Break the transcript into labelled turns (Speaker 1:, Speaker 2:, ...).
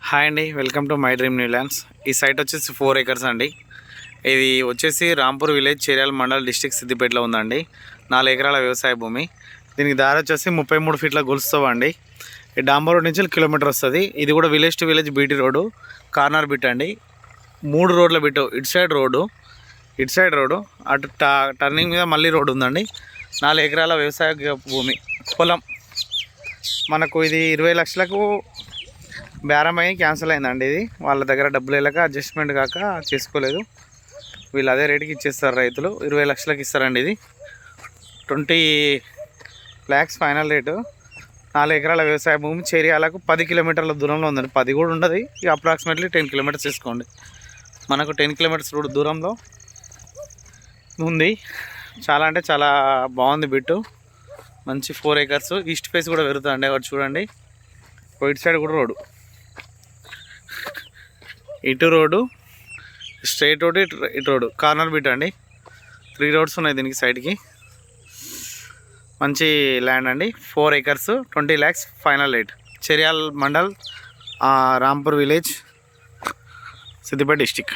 Speaker 1: Hi అండి, welcome to my dream new lands. ఈ site వచ్చేసి 4 acres అండి. ఇది వచ్చేసి రాంపూర్ విలేజ్, చేర్యాల మండల్, డిస్ట్రిక్ట్ సిద్దిపేటలో ఉందండి. 4 ఎకరాల వ్యవసాయ భూమి. దీనికి దారి వచ్చేసి 33 ఫీట్ల గొలుస్తామండి. ఈ డాంబర్ రోడ్ నుంచి కిలోమీటర్ వస్తుంది. ఇది కూడా village to village BT road, corner bit అండి. 3 రోడ్ల బిట్. ఇటు సైడ్ రోడ్డు, అటు టర్నింగ్ మీద మళ్ళీ రోడ్డు ఉందండి. 4 ఎకరాల వ్యవసాయ భూమి, పొలం. మనకు ఇది 20 లక్షలకు బేరం అయ్యి క్యాన్సిల్ అయిందండి. ఇది వాళ్ళ దగ్గర డబ్బులు వెళ్ళక అడ్జస్ట్మెంట్ కాక చేసుకోలేదు. వీళ్ళు అదే రేటుకి ఇచ్చేస్తారు. రైతులు 20 లక్షలకు ఇస్తారండి. ఇది 20 lakhs ఫైనల్ రేటు. 4 ఎకరాల వ్యవసాయ భూమి, చేర్యాలకు 10 కిలోమీటర్ల దూరంలో ఉందండి. 10 కూడా ఉండదు, ఇక అప్రాక్సిమేట్లీ 10 కిలోమీటర్స్ తీసుకోండి. మనకు 10 కిలోమీటర్స్ రోడ్ దూరంలో ఉంది. చాలా అంటే చాలా బాగుంది బిట్టు. మంచి 4 acres. ఈస్ట్ ఫేస్ కూడా పెరుగుతుందండి. ఒకటి చూడండి, ఇటు సైడ్ కూడా రోడ్డు, ఇటు రోడ్డు, స్ట్రైట్ రోడ్డు, ఇటు రోడ్డు, కార్నర్ బిట్ అండి. 3 roads ఉన్నాయి దీనికి సైడ్కి. మంచి ల్యాండ్ అండి. 4 acres, 20 lakhs final rate. Cheriyal mandal, Rampur village, Siddipet district.